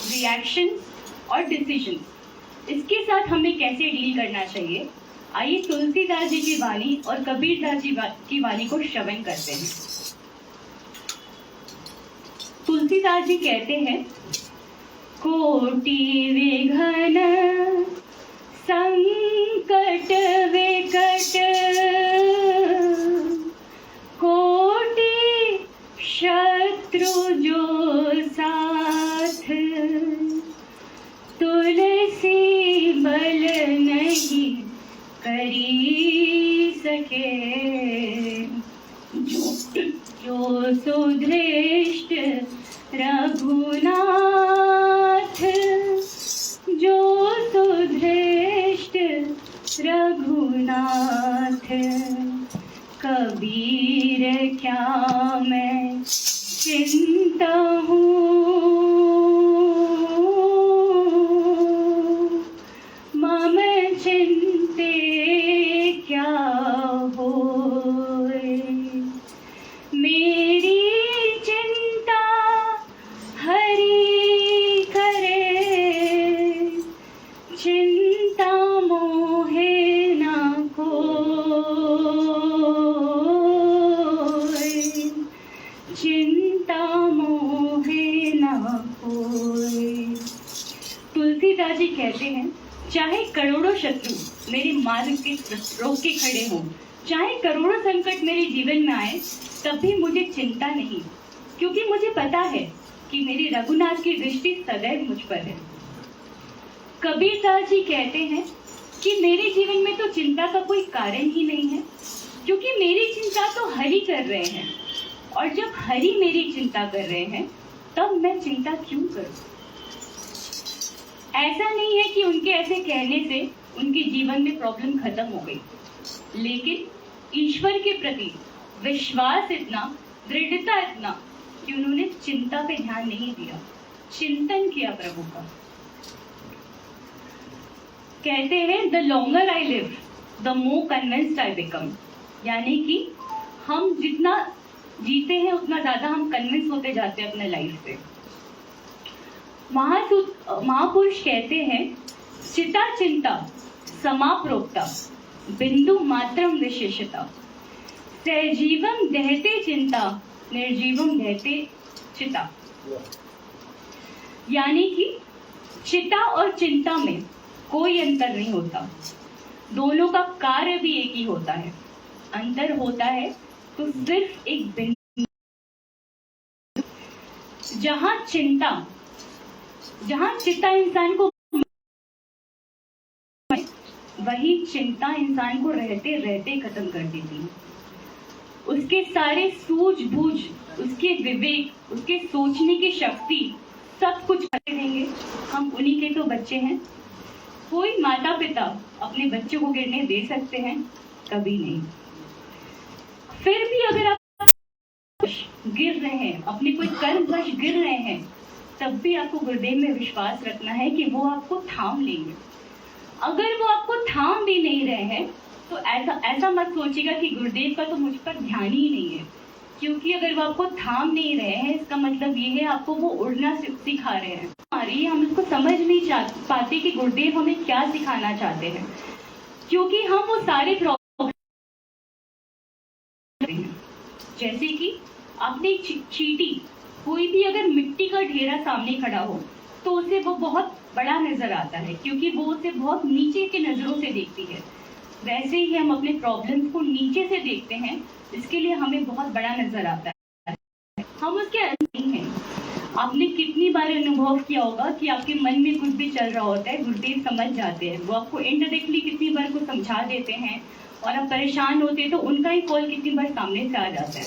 Reaction और decision, इसके साथ हमें कैसे डील करना चाहिए, आइए तुलसीदास जी की वाणी और कबीरदास जी की वाणी को श्रवण करते हैं। तुलसीदास जी कहते हैं, कोटि विघ्न संकट विकट, कोटि शत्रु जो साथ, तुलसी बल नहीं करी सके, जो सुधृष्ट रघुनाथ, जो सुधृष्ट रघुनाथ, कबीर क्या मैं चिंता हूँ, मम चिंते क्या होए, मेरी चिंता हरि करे, चिंता मोहे न कोय, चिंता मोहे न कोय। तुलसीदास जी कहते हैं, चाहे करोड़ों शत्रु मेरे मार्ग के रोक के खड़े हों, चाहे करोड़ों संकट मेरे जीवन में आए, तब भी मुझे चिंता नहीं, क्योंकि मुझे पता है कि मेरी रघुनाथ की दृष्टि सदैव मुझ पर है। कबीरदास जी कहते हैं कि मेरे जीवन में तो चिंता का कोई कारण ही नहीं है, क्योंकि मेरी चिंता तो हरि कर रहे हैं, और जब हरि मेरी चिंता कर रहे हैं तब मैं चिंता क्यों करूं। ऐसा नहीं है कि उनके ऐसे कहने से उनके जीवन में प्रॉब्लम खत्म हो गई, लेकिन ईश्वर के प्रति विश्वास इतना, दृढ़ता इतना कि उन्होंने चिंता पे ध्यान नहीं दिया, चिंतन किया प्रभु का। कहते हैं, the longer I live the more convinced I become, यानी कि हम जितना जीते हैं उतना ज्यादा हम कन्विंस होते जाते हैं अपने लाइफ से। महापुरुष कहते हैं, चिता चिंता समाप्रोक्ता बिंदु मात्रम विशेषता, सजीवम दहते चिंता निर्जीवम दहते चिता, यानी कि चिता और चिंता में कोई अंतर नहीं होता, दोनों का कार्य भी एक ही होता है। अंतर होता है तो सिर्फ एक बिंदु, जहां चिता इंसान को, वही चिंता इंसान को रहते रहते खत्म कर देती है। उसके सारे सूझबूझ, उसके विवेक, उसके सोचने की शक्ति सब कुछ कर देंगे। हम उन्हीं के तो बच्चे हैं। कोई माता पिता अपने बच्चे को गिरने दे सकते हैं? कभी नहीं। फिर भी अगर आप गिर रहे हैं, अपने कोई कर्मवश गिर रहे हैं, तब भी आपको गुरुदेव में विश्वास रखना है कि वो आपको थाम लेंगे। अगर वो आपको थाम भी नहीं रहे हैं तो ऐसा मत सोचिएगा कि गुरुदेव का तो मुझ पर ध्यान ही नहीं है, क्योंकि अगर वो आपको थाम नहीं रहे हैं, इसका मतलब ये है आपको वो उड़ना सिखा रहे हैं। हम इसको समझ नहीं पाते कि गुरुदेव हमें क्या सिखाना चाहते हैं, क्योंकि हम वो सारे प्रॉब्लम, जैसे कि आपने चींटी, कोई भी अगर मिट्टी का ढेरा सामने खड़ा हो तो उसे वो बहुत बड़ा नजर आता है, क्योंकि वो उसे बहुत नीचे के नजरों से देखती है। वैसे ही हम अपने प्रॉब्लम्स को नीचे से देखते हैं, इसके लिए हमें बहुत बड़ा नजर आता है, हम उसके अंदर नहीं हैं। आपने कितनी बार अनुभव किया होगा कि आपके मन में कुछ भी चल रहा होता है, गुरुदेव समझ जाते हैं, वो आपको इनडायरेक्टली कितनी बार को समझा देते हैं, और आप परेशान होते हैं तो उनका ही कॉल कितनी बार सामने से आ जाता है।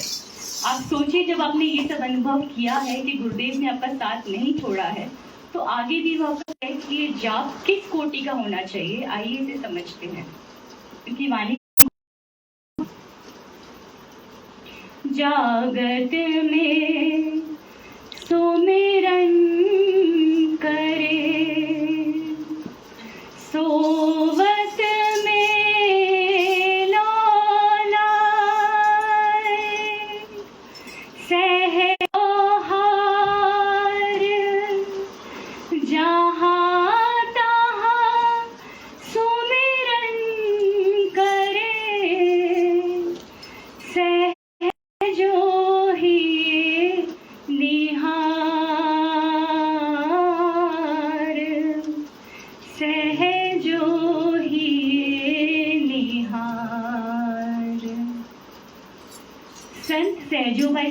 आप सोचिए, जब आपने ये सब अनुभव किया है कि गुरुदेव ने आपका साथ नहीं छोड़ा है, तो आगे भी वो आपका है कि ये जाप किस कोटि का होना चाहिए, आइए इसे समझते हैं। क्योंकि वाणी, जागत में सुमिरन करे, सोवत में लोलाए, सह हार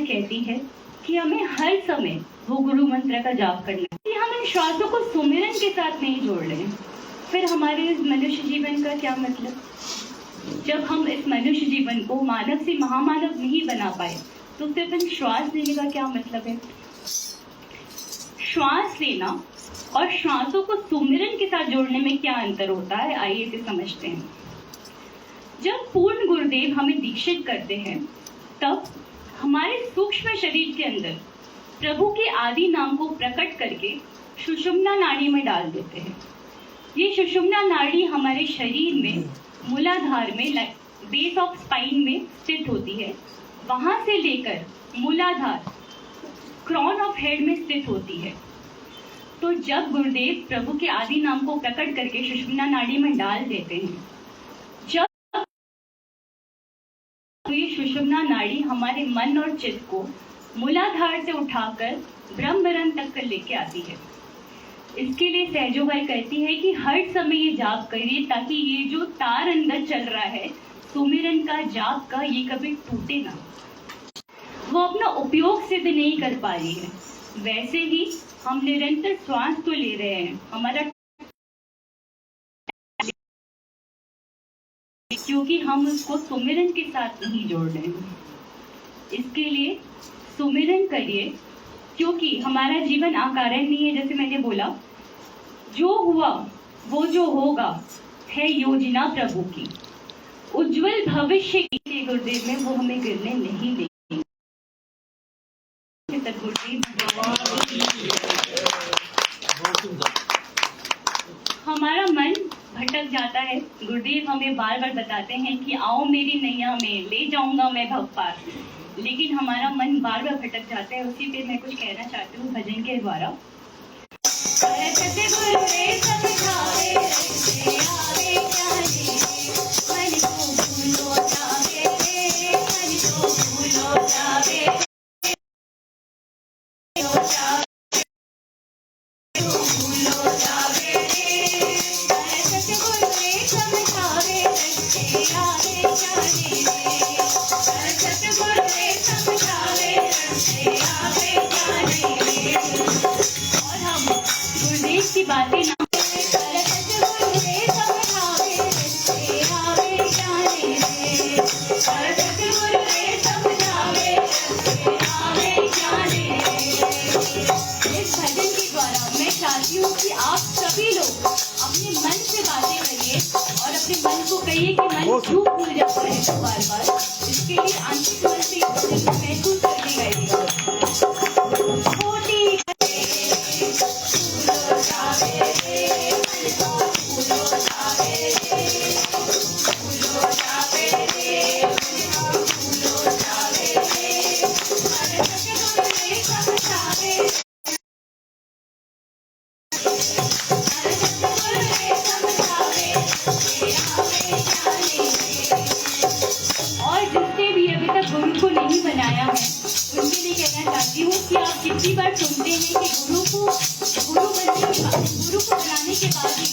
कहती है कि हमें हर समय वो गुरु मंत्र का जाप करना है। हम इन श्वासों को सुमिरन के साथ नहीं जोड़ रहे हैं, फिर हमारे इस मनुष्य जीवन का क्या मतलब? जब हम इस मनुष्य जीवन को मानव से महामानव नहीं बना पाए तो सिर्फ इन श्वास लेने का क्या मतलब है? श्वास लेना और श्वासों को सुमिरन के साथ जोड़ने में क्या अंतर होता है, आइए इसे समझते हैं। जब पूर्ण गुरुदेव हमें दीक्षित करते हैं तब हमारे सूक्ष्म शरीर के अंदर प्रभु के आदि नाम को प्रकट करके सुषुम्ना नाड़ी में डाल देते हैं। ये सुषुम्ना नाड़ी हमारे शरीर में मूलाधार में बेस ऑफ स्पाइन में स्थित होती है। वहां से लेकर मूलाधार क्रॉन ऑफ हेड में स्थित होती है। तो जब गुरुदेव प्रभु के आदि नाम को प्रकट करके सुषुम्ना नाड़ी में डाल देते हैं, जब ये सुषुम्ना नाड़ी हमारे मन और चित्त को मूलाधार से उठाकर ब्रह्मरंध्र तक कर लेके आती है। इसके लिए सहजोबाई कहती है कि हर समय ये जाप करिए ताकि ये जो तार अंदर चल रहा है सुमिरन का, जाप का, ये कभी टूटे ना। वो अपना उपयोग सिद्ध नहीं कर पा रही है। वैसे ही हम निरंतर श्वास तो ले रहे हैं, हमारा क्योंकि हम उसको सुमिरन के साथ नहीं जोड़ रहे हैं। इसके लिए सुमिरन करिए, क्योंकि हमारा जीवन अकारण नहीं है। जैसे मैंने बोला, जो हुआ वो जो होगा है योजना प्रभु की, उज्जवल भविष्य की गुरुदेव में वो हमें गिरने नहीं देंगे। हमारा मन भटक जाता है। गुरुदेव हमें बार बार बताते हैं कि आओ मेरी नैया में, ले जाऊंगा मैं भव पार, लेकिन हमारा मन बार बार भटक जाता है। उसी पे मैं कुछ कहना चाहती हूँ भजन के द्वारा। की बातें ना इस भजन के द्वारा मैं चाहती हूँ कि आप सभी लोग अपने मन से बातें करिए और अपने मन को कहिए कि मन क्यों भूल जाता है बार बार। इसके लिए आंतरिक मन से महसूस करके गाइएगा। गुरु को नहीं बनाया है उनके लिए कहना चाहती हूँ कि आप कितनी बार सुनते हैं कि गुरु को बनाने के बाद ही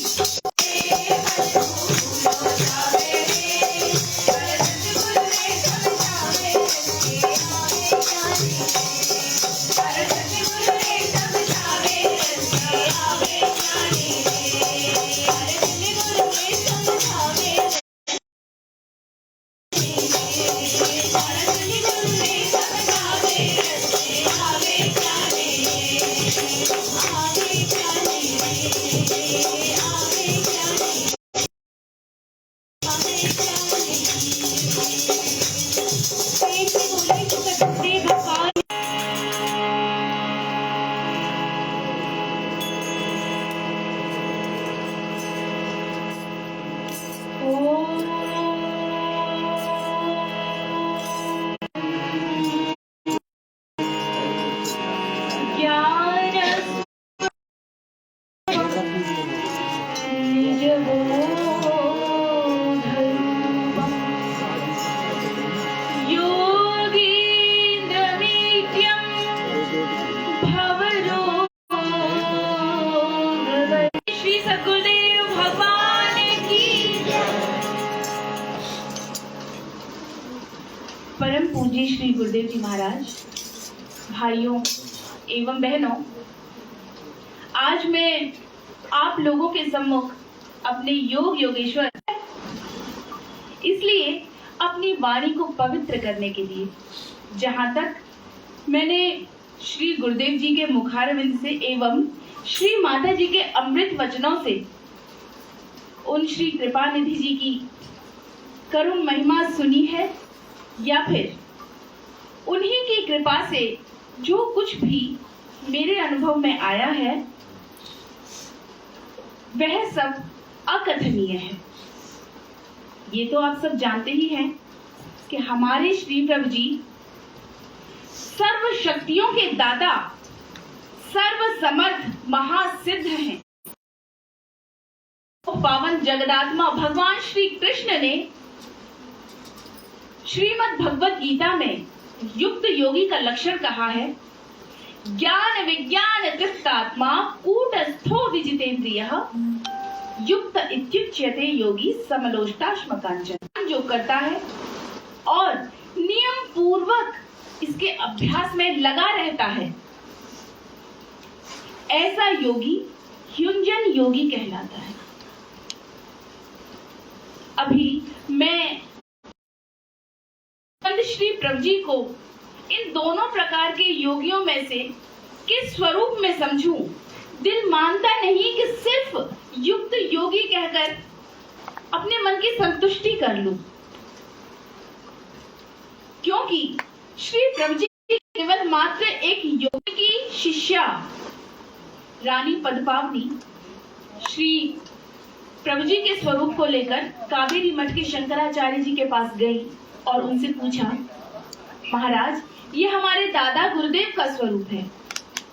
परम पूज्य श्री गुरुदेव जी महाराज भाइयों एवं बहनों, आज मैं आप लोगों के सम्मुख अपने योग योगेश्वर इसलिए अपनी वाणी को पवित्र करने के लिए, जहां तक मैंने श्री गुरुदेव जी के मुखारविंद से एवं श्री माता जी के अमृत वचनों से उन श्री कृपा निधि जी की करुण महिमा सुनी है, या फिर उन्हीं की कृपा से जो कुछ भी मेरे अनुभव में आया है वह सब अकथनीय है। ये तो आप सब जानते ही हैं कि हमारे श्री प्रभु जी सर्व शक्तियों के दाता, सर्व समर्थ महासिद्ध हैं। पावन जगदात्मा भगवान श्री कृष्ण ने श्रीमद् भगवत गीता में युक्त योगी का लक्षण कहा है, ज्ञान विज्ञान तृप्तात्मा कूटस्थो विजितेंद्रियः युक्त इत्युच्यते योगी समलोष्टाश्म कांचन। जो करता है और नियम पूर्वक इसके अभ्यास में लगा रहता है, ऐसा योगी युंजन योगी कहलाता है। अभी मैं श्री प्रभु जी को इन दोनों प्रकार के योगियों में से किस स्वरूप में समझूं? दिल मानता नहीं कि सिर्फ युक्त योगी कहकर अपने मन की संतुष्टि कर लूं, क्योंकि श्री प्रभु जी केवल मात्र एक योगी की शिष्या रानी पद्मावती श्री प्रभु जी के स्वरूप को लेकर कावेरी मठ के शंकराचार्य जी के पास गई और उनसे पूछा, महाराज ये हमारे दादा गुरुदेव का स्वरूप है,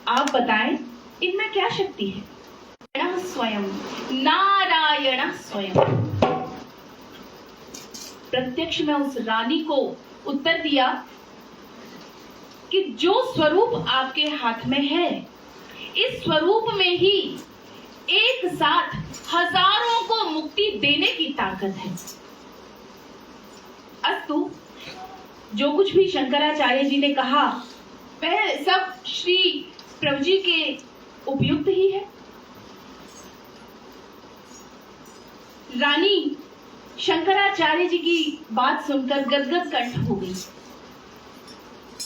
आप बताएं इनमें क्या शक्ति है? स्वयं नारायण स्वयं। प्रत्यक्ष में उस रानी को उत्तर दिया कि जो स्वरूप आपके हाथ में है, इस स्वरूप में ही एक साथ हजारों को मुक्ति देने की ताकत है। अस्तु, जो कुछ भी शंकराचार्य जी ने कहा वह सब श्री प्रभु जी के उपयुक्त ही है। रानी शंकराचार्य जी की बात सुनकर गदगद कंठ हो गई।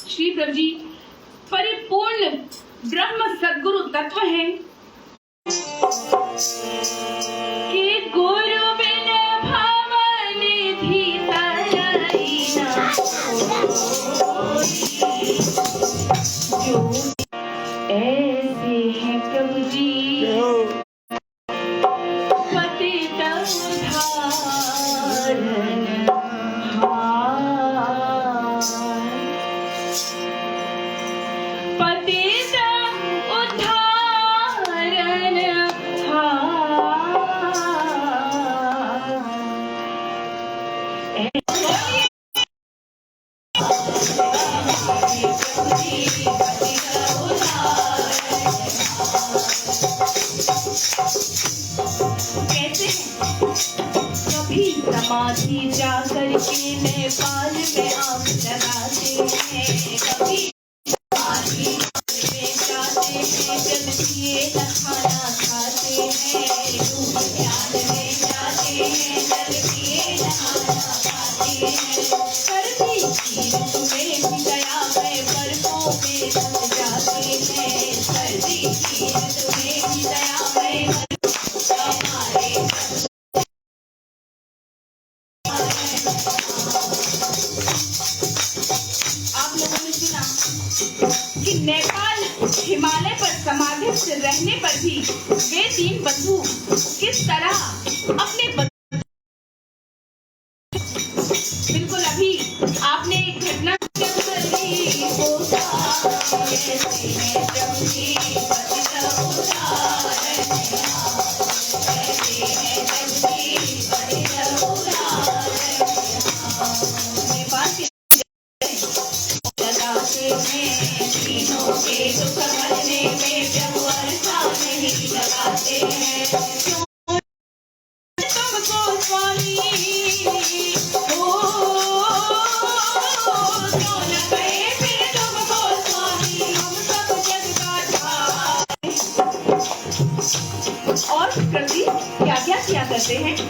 श्री प्रभु जी परिपूर्ण ब्रह्म सद्गुरु तत्व हैं कि गुरु बिन भवन निधि तरैना जो ऐसे हैं प्रभु जी पतित समाधि जा करके नेपाल में आग लगाते हैं, कभी समाधि में जाते हैं, जल पिए न खाना खाते हैं, धूप ध्यान में जाते हैं, जल पिए न खाना खाते हैं, सर्दी की ऋतु में भी दया में बर्फों में जम जाते हैं, सर्दी की ऋतु में भी दया में कि नेपाल हिमालय पर समाधिस्थ रहने पर भी वे तीन बंधु किस तरह अपने बिल्कुल अभी आपने एक घटना स्वामी करते हैं। इतनी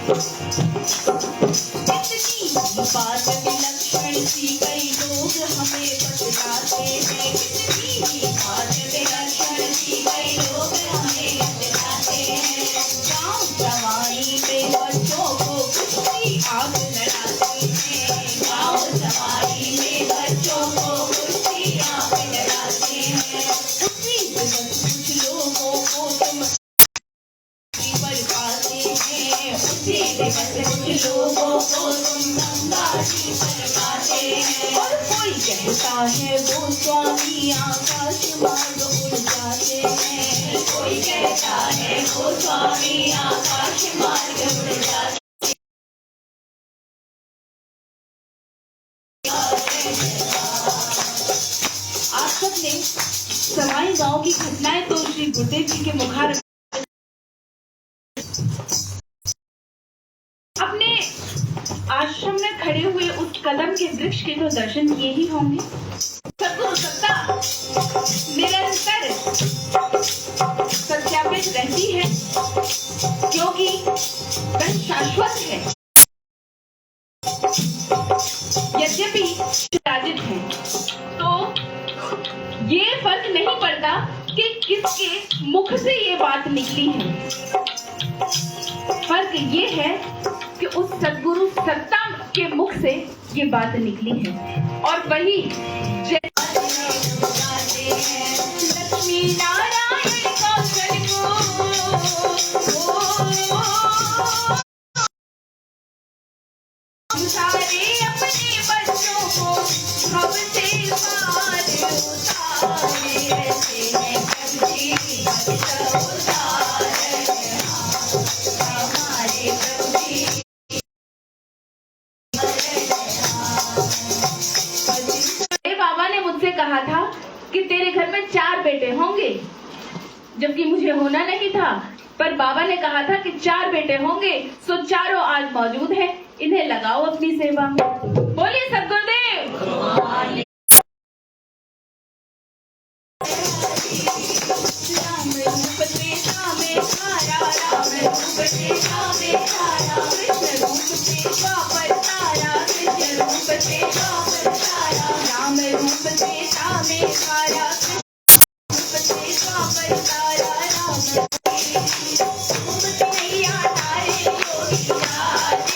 बात विलक्षण सी कई लोग हमें बतलाते हैं। इतनी बात विलक्षण सी कई लोग हमें बतलाते हैं। गाँव जवानी में बच्चों को कुश्ती आग लड़ाते हैं। गाँव जवानी में बच्चों को कुश्ती आग लड़ाते हैं। उसी दिवस कुछ लोगों को तुम पर पाते हैं। उसी दिवस कुछ लोगों को तुम गंगाजी पर पाते हैं। और कोई कहता है वो स्वामी आकाश मार्ग उड़ जाते हैं। कोई कहता है वो स्वामी आकाश मार्ग उड़ जाते हैं। आप सबने सवाई गांव की घटनाएं तो श्री गुरुदेव जी के मुखार अपने आश्रम में खड़े हुए उस कदम के वृक्ष के तो दर्शन किए ही होंगे। सद्गुरु सत्ता निरंतर सत्यापित रहती है क्योंकि वह शाश्वत है। यद्यपि विराजित है तो ये फर्क नहीं पड़ता कि किसके मुख से ये बात निकली है। फर्क ये है कि उस सद्गुरु सत्ता के मुख से ये बात निकली है। और वही लक्ष्मी नारायण कौशल को सारे अपने बच्चों को भव से पार उतारे रहते हैं। प्रभु जी बच्चा उतारे हमारे प्रभु जी। बाबा ने मुझसे कहा था कि तेरे घर में 4 बेटे होंगे, जबकि मुझे होना नहीं था, पर बाबा ने कहा था कि 4 बेटे होंगे, सो चारों आज मौजूद हैं। इन्हें लगाओ अपनी सेवा में। बोलिए सद्गुरुदेव। राम रूप त्रेता में धारा, राम रूप त्रेता में धारा, कृष्ण रूप त्रेता पर तारा, कृष्ण रूप त्रेता पर तारा, राम रूप त्रेता में धारा, रूप त्रेता पर तारा, राम मैया तारे योगी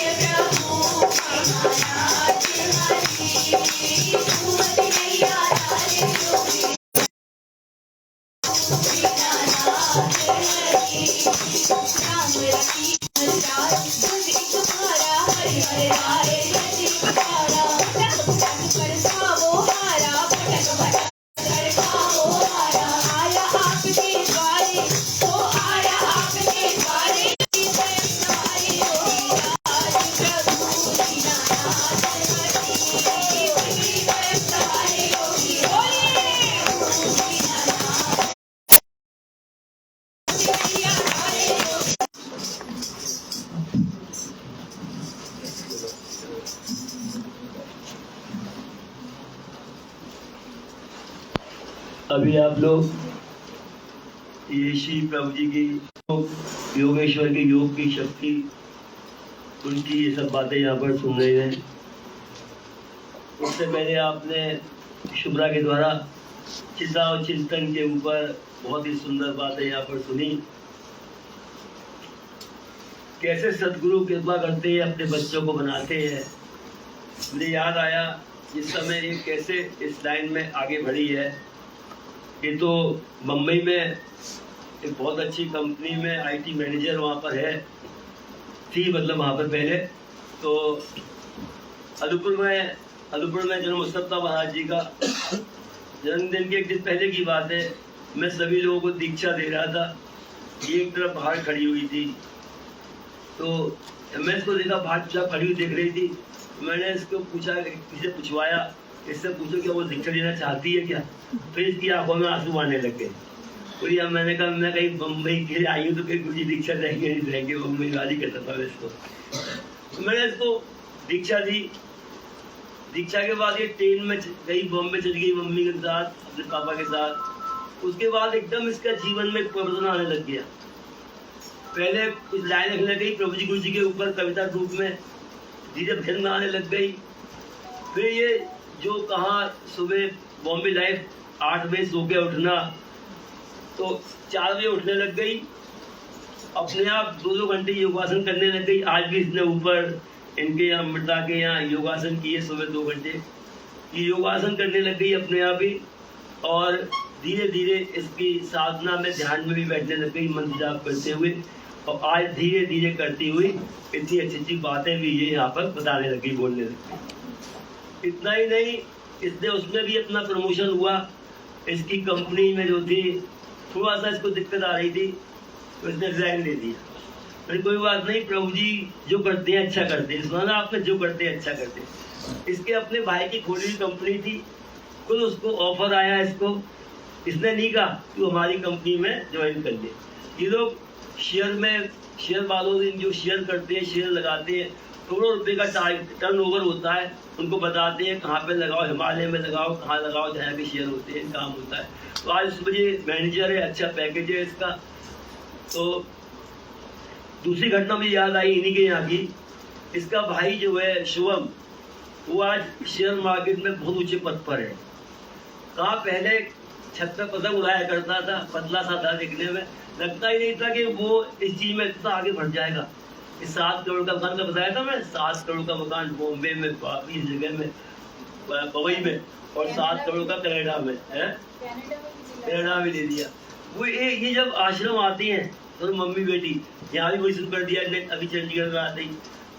प्रभु महाराज हरि, मैया तारे योगी राम रखी हरदार बस एक भारा, हरि हरि राय हरि पुकारा, टक टक कर खाओ हारा, पटक पटक कर खाओ हारा, आया आपके द्वारे तो आया आपके द्वारे, सवारे योगी राज प्रभु दीनानाथ हरि, सवारे योगी बोले दीनानाथ। अभी आप लोग ये श्री प्रभु जी की योगेश्वर के योग की शक्ति, उनकी ये सब बातें यहाँ पर सुन रहे हैं। उससे पहले आपने शुभ्रा के द्वारा चिंता और चिंतन के ऊपर बहुत ही सुंदर बातें यहाँ पर सुनी। कैसे सद्गुरु कृपा करते हैं, अपने बच्चों को बनाते हैं। मुझे याद आया इस समय ये कैसे इस लाइन में आगे बढ़ी है। ये तो मुंबई में एक बहुत अच्छी कंपनी में आईटी मैनेजर वहाँ पर है थी, मतलब वहाँ पर पहले तो अलीपुर में जन्म उत्सव था महाराज जी का। जन्मदिन के एक दिन पहले की बात है, मैं सभी लोगों को दीक्षा दे रहा था। ये एक तरफ बाहर खड़ी हुई थी, तो मैं इसको देखा बाहर खड़ी हुई देख रही थी। मैंने इसको पूछा, किसी से पूछवाया, इससे पूछो क्या वो दीक्षा लेना चाहती है क्या। फिर इसकी आंखों में आंसू आने लग गए। और या मैंने कहा मैं कहीं मुंबई के लिए आई हूँ तो कहीं मुझे दीक्षा देंगे नहीं देंगे, मुंबई वाली कहता था इसको। तो मैंने इसको दीक्षा दी। दीक्षा के बाद ये ट्रेन में गई, बॉम्बे चली गई मम्मी के साथ, अपने पापा के साथ। उसके बाद एकदम इसका जीवन में परिवर्तन आने लग गया। पहले कुछ लाइन लिखने गई प्रभु जी गुरु जी के ऊपर कविता रूप में, धीरे भजन गाने लग गई। फिर ये जो कहा सुबह बॉम्बे लाइफ 8 बजे सो के उठना, तो 4 बजे उठने लग गई। अपने आप 2-2 घंटे योगासन करने लग गई। आज भी इसने ऊपर इनके यहाँ मृदा के यहाँ योगासन किए सुबह 2 घंटे। ये योगासन करने लग गई अपने आप ही, और धीरे धीरे इसकी साधना में ध्यान में भी बैठने लग गई मंत्र जाप करते हुए। और आज धीरे धीरे करती हुई इतनी अच्छी अच्छी बातें भी ये यहाँ पर बताने लगी, बोलने लगी। इतना ही नहीं, इसने उसमें भी अपना प्रमोशन हुआ। इसकी कंपनी में जो थी थोड़ा सा इसको दिक्कत आ रही थी, तो इसने रिजाइन दे दिया। फिर कोई बात नहीं, प्रभु जी जो करते हैं अच्छा करते हैं। सुना ना आपने, जो करते हैं अच्छा करते हैं। इसके अपने भाई की खोली हुई कंपनी थी, खुद उसको ऑफर आया इसको। इसने नहीं कहा कि हमारी कंपनी में ज्वाइन कर ले। ये लोग शेयर में, शेयर वालों जो शेयर करते हैं, शेयर लगाते हैं, करोड़ों रुपए का टर्नओवर होता है। उनको बताते हैं कहाँ पे लगाओ, हिमालय में लगाओ, कहाँ लगाओ, जहाँ के शेयर होते हैं, काम होता है। तो आज इस बजे मैनेजर है, अच्छा पैकेज है इसका। तो दूसरी घटना मुझे याद आई इन्हीं के यहाँ की। इसका भाई जो है शुभम, वो आज शेयर मार्केट में बहुत ऊंचे पद पर है। कहाँ पहले छत पर पतंग उड़ाया करता था, पतला सा था दिखने में, लगता ही नहीं था कि वो इस चीज में इतना आगे बढ़ जाएगा। इस 7 करोड़ का मकान का बताया था मैं, 7 करोड़ का मकान बॉम्बे में, इस जगह में, पवई में, और 7 करोड़ का कनाडा में है, कनाडा में दे दिया। वो ये जब आश्रम आती हैं तो मम्मी बेटी, यहाँ भी वही शुरू कर दिया। अभी चंडीगढ़ में आते ही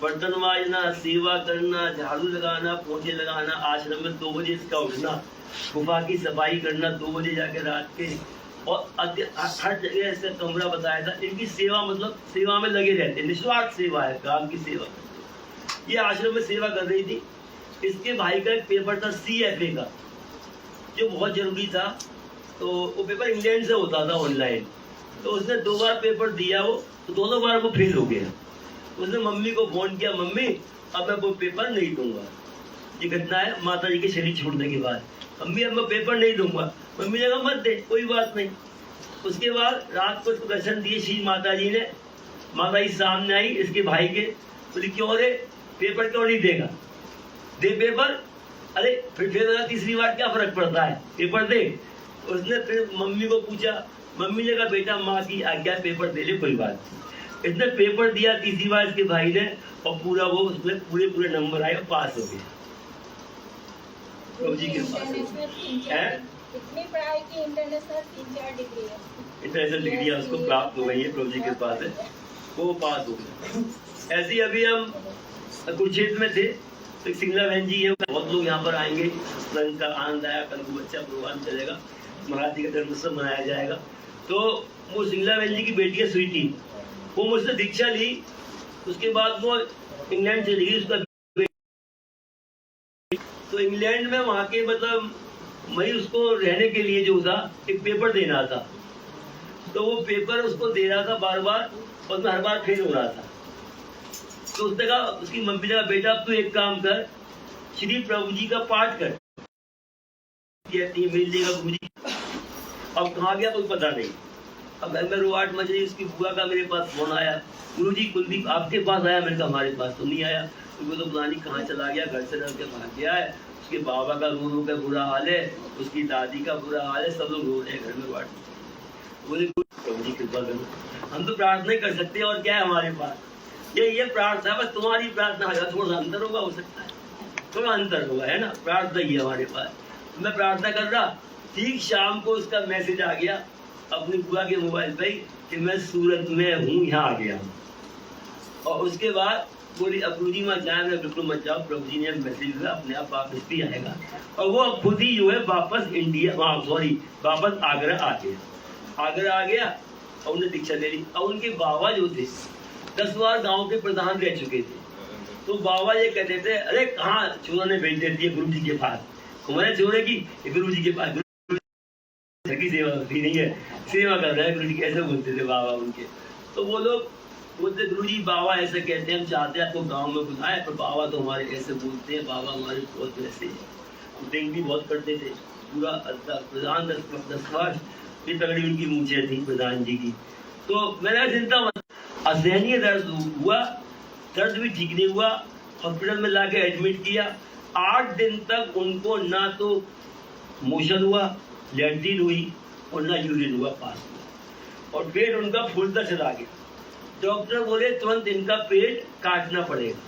बर्तन माजना, सेवा करना, झाड़ू लगाना, पोछे लगाना, आश्रम में 2 बजे इसका उठना, गुफा की सफाई करना 2 बजे जाके रात के, और हर जगह इसका कमरा बताया था। इनकी सेवा, मतलब सेवा में लगे रहते, निस्वार्थ सेवा है, काम की सेवा। ये आश्रम में सेवा कर रही थी। इसके भाई का एक पेपर था CFA का, जो बहुत जरूरी था। तो वो पेपर इंग्लैंड से होता था ऑनलाइन। तो उसने 2 बार पेपर दिया, वो तो दोनों बार वो फेल हो गया। उसने मम्मी को फोन किया, मम्मी अब मैं वो पेपर नहीं दूंगा। ये घटना है माता जी के शरीर छोड़ने के बाद। मम्मी अब मैं पेपर नहीं दूंगा। मम्मी ने कहा मत दे, कोई बात नहीं। उसके बाद रात को इसको दर्शन दिए श्री माता जी ने। माता जी सामने आई इसके भाई के, बोली क्यों रे, पेपर क्यों नहीं देगा, दे पेपर। अरे फिर तीसरी बार क्या फर्क पड़ता है, पेपर दे। उसने फिर मम्मी को पूछा, मम्मी ने कहा बेटा माँ की आज्ञा, पेपर दे ले, कोई बात नहीं। इसने पेपर दिया तीसरी बार इसके भाई ने, और पूरा वो उसमें पूरे नंबर आए और पास हो गया। प्रभु जी के पास इतनी पढ़ाई की इंटरनेशनल 3-4 डिग्री है, इंटरनेशनल डिग्रियां उसको प्राप्त हो गई है, प्रभु जी के पास है, वो पास हो गया। ऐसे ही अभी हम कुरुक्षेत्र में थे, तो सिंगला बहन जी है, बहुत लोग यहाँ पर आएंगे, उनका आनंद आया। कल को बच्चा प्रोग्राम चलेगा, महाराज जी का जन्मोत्सव मनाया जाएगा। तो वो सिंगला बहन जी की बेटी है स्वीटी, वो मुझसे दीक्षा ली। उसके बाद वो इंग्लैंड चली गई। उसका तो इंग्लैंड में वहाँ के मतलब वही उसको रहने के लिए जो था एक पेपर देना था। तो वो पेपर उसको दे रहा था बार बार, और उसमें हर बार फेल हो रहा था। तो उसने कहा, उसकी मम्मी ने कहा बेटा अब तू एक काम कर, श्री प्रभु जी का पाठ कर। मिल जाएगा प्रभु जी। अब कहाँ गया कोई पता नहीं। अब घर में रुआट मच रही। उसकी बुआ का मेरे पास फोन आया, गुरु जी कुलदीप आपके पास आया। मैंने कहा हमारे पास तो नहीं आया, क्योंकि तो पता नहीं कहाँ चला गया, घर से डर के भाग गया है। उसके बाबा का रो का बुरा हाल है, उसकी दादी का बुरा हाल है, सब लोग रो रहे हैं घर में रुआट। बोले प्रभु जी कृपा करो, हम तो प्रार्थना कर सकते हैं, और क्या है हमारे पास। ये प्रार्थना, बस तुम्हारी प्रार्थना है, थोड़ा सा अंतर होगा, हो सकता है थोड़ा अंतर होगा, है ना। प्रार्थना ही है हमारे पास। मैं प्रार्थना कर रहा, ठीक शाम को उसका मैसेज आ गया अपनी बुआ के मोबाइल पे कि मैं सूरत में हूँ, यहाँ आ गया हूँ। और उसके बाद बोली अब गुरु जी मत जाए। मैं बिल्कुल मत जाओ, प्रभु जी ने मैसेज दिया, अपने आप वापस भी आएगा। और वो खुद ही जो है वापस इंडिया, वापस आगरा आ गया। आगरा आ गया और उन्हें दीक्षा ले ली। और उनके बाबा जो थे 10 बार गाँव के प्रधान रह चुके थे। तो बाबा ये कहते थे, अरे कहाँ चोरों ने भेज देती है गुरु जी के पास, हमारे चोरे की गुरु जी के पास, की सेवा होती नहीं है, सेवा कर रहा है गुरु जी, कैसे बोलते थे बाबा उनके। तो वो लोग बोलते गुरु जी बाबा ऐसे कहते हैं, हम चाहते हैं आपको गांव में बुलाए, पर बाबा तो हमारे ऐसे बोलते हैं, बाबा हमारे बहुत वैसे हैं। ड्रिंक भी बहुत करते थे। पूरा प्रधान 10 वर्ष, ये तगड़ी उनकी मूंछें थी प्रधान जी की। तो मैंने चिंता मत, असहनीय दर्द हुआ, दर्द भी ठीक नहीं हुआ, हॉस्पिटल में लाके एडमिट किया। 8 दिन तक उनको ना तो मोशन हुआ, लैट्रिन हुई और ना यूरिन हुआ पास हुआ, और पेट उनका फूलता चला गया। डॉक्टर बोले तुरंत इनका पेट काटना पड़ेगा,